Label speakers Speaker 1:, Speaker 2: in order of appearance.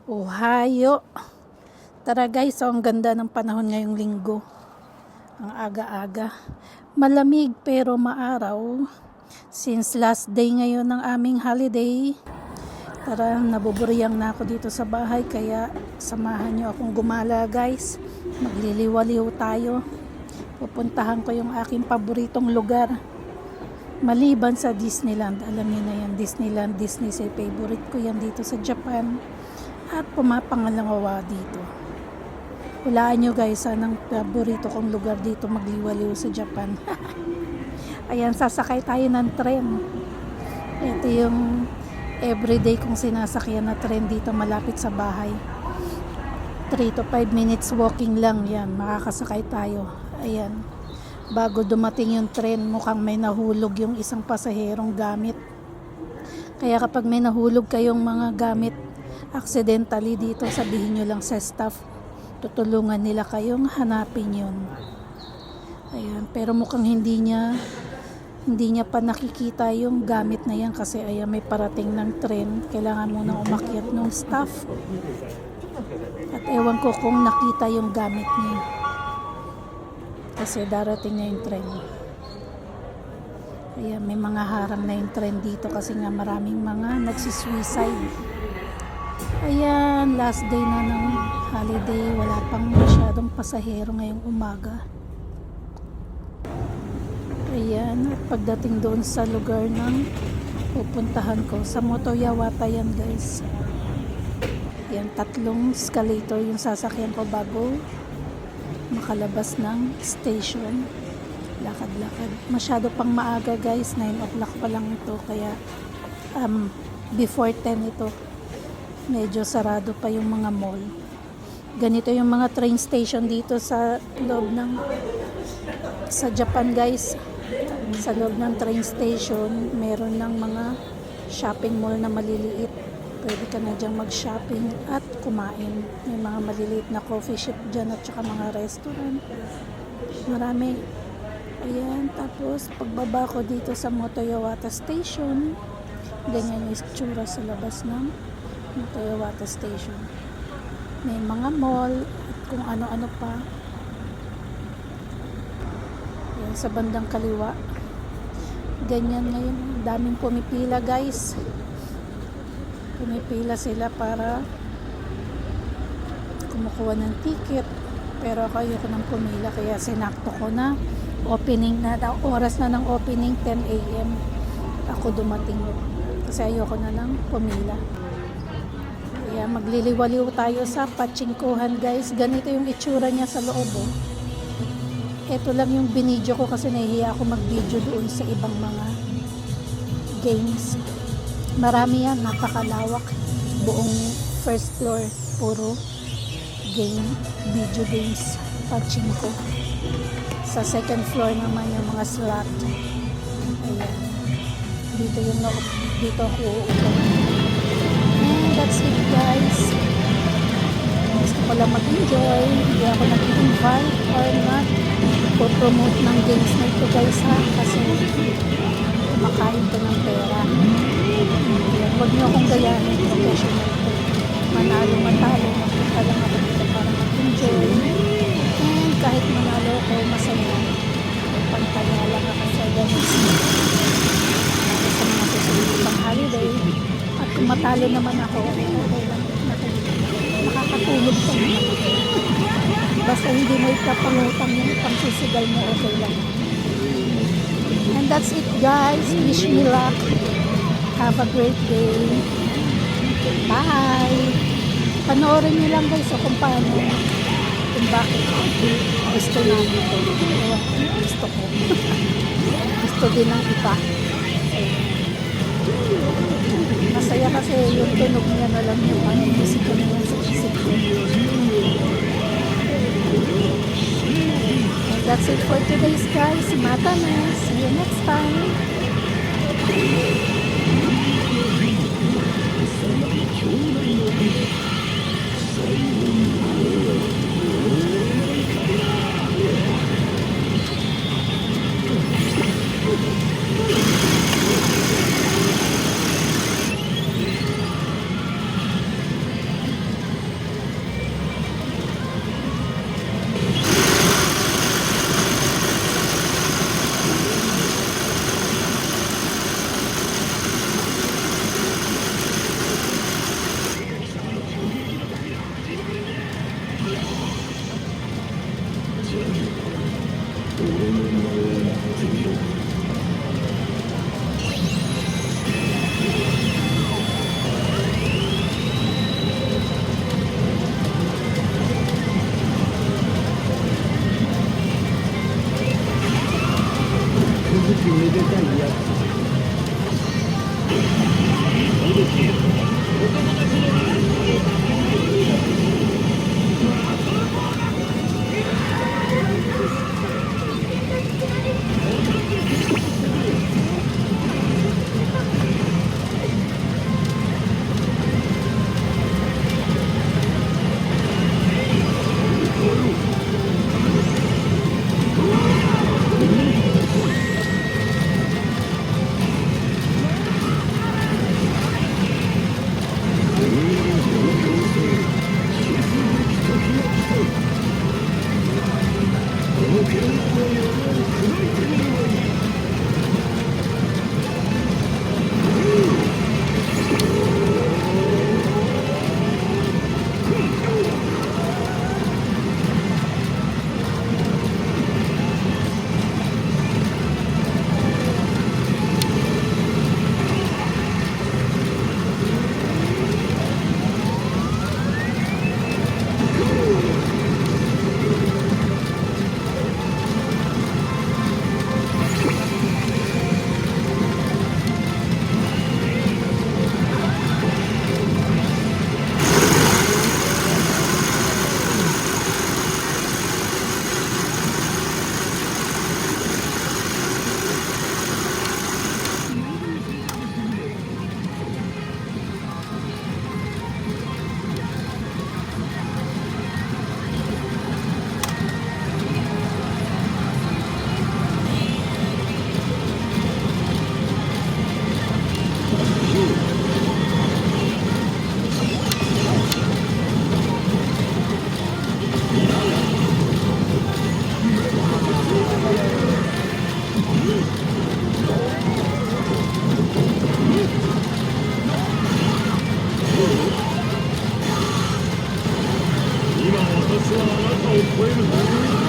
Speaker 1: Ohayo. Tara guys, ang ganda ng panahon ngayong linggo. Ang aga-aga. Malamig pero maaraw. Since last day ngayon ng aming holiday. Tara, nabuburiyang na ako dito sa bahay. Kaya samahan nyo akong gumala guys. Magliliwaliw tayo. Pupuntahan ko yung aking paboritong lugar. Maliban sa Disneyland. Alam niyo na yan, Disneyland, Disney sa favorite ko yan dito sa Japan. At pumapangalangawa dito. Hulaan nyo guys, anong paborito kong lugar dito magliwaliw sa Japan. Ayan, sasakay tayo ng tren. Ito yung everyday kong sinasakyan na tren dito malapit sa bahay. 3 to 5 minutes walking lang yan, makakasakay tayo. Ayan, bago dumating yung tren, mukhang may nahulog yung isang pasaherong gamit. Kaya kapag may nahulog kayong mga gamit accidentally dito, sabihin nyo lang sa staff, tutulungan nila kayong hanapin yun. Ayan, pero mukhang hindi niya pa nakikita yung gamit na yan kasi ayan, may parating ng tren, kailangan munang umakyat ng staff at ewan ko kung nakita yung gamit niya kasi darating na yung tren. Ayan, may mga harang na yung tren dito kasi nga maraming mga nagsisuicide. Ayan, last day na ng holiday. Wala pang masyadong pasahero ngayong umaga. Ayan, at pagdating doon sa lugar ng pupuntahan ko, sa Motoyawata yan guys. Ayan, 3 escalator yung sasakyan ko bago makalabas ng station. Lakad-lakad. Masyado pang maaga guys, 9 o'clock pa lang ito. Kaya before 10 ito. Medyo sarado pa yung mga mall. Ganito yung mga train station dito sa loob ng sa Japan guys. Sa loob ng train station meron ng mga shopping mall na maliliit. Pwede ka na dyan mag-shopping at kumain. May mga maliliit na coffee shop dyan at saka mga restaurant. Marami. Ayan, tapos pagbaba ko dito sa Motoyawata Station, ganyan yung itsura sa labas ng Motoyawata Station. May mga mall at kung ano-ano pa. Yan, sa bandang kaliwa. Ganyan ngayon. Daming pumipila guys. Pumipila sila para kumukuha ng ticket. Pero ako ayoko nang pumila kaya sinakto ko na. Opening na daw. Oras na ng opening 10 AM. Ako dumating. Kasi ayoko na nang pumila. Kaya magliliwaliw tayo sa pachinkohan guys. Ganito yung itsura niya sa loob. Oh. Ito lang yung binidyo ko kasi nahihiya ako mag-video doon sa ibang mga games. Marami yan, napakalawak. Buong first floor, puro game, video games, pachinko. Sa second floor naman yung mga slot. Ayan. Dito ako uupo. That's it guys. Gusto ko lang mag-enjoy. Hindi ako nag-invite or not po-promote ng games na ito guys ha. Kasi kumakain ko ng pera. Huwag niyo akong gayahin. Professional ko. Manalo-matalo. Magpunta lang ako dito para mag-enjoy. And kahit manalo ko, masaya. Pantaya lang ako sa ganit. Para sa mga susunod pang holiday. At kung matalo naman ako, okay lang. Makakatulog ka naman. Basta hindi mo ikapangutang yung pangsusugal mo, okay lang. And that's it guys. Wish me luck. Have a great day. Bye! Panoorin niyo lang guys kung paano, kung bakit gusto namin ito. Gusto ko. Gusto din ng iba. Masaya kasi yung tunog niya na lang yung musika niya sa isip ko. And that's it for today's guys. Mata na. See you next time.
Speaker 2: Wait a minute.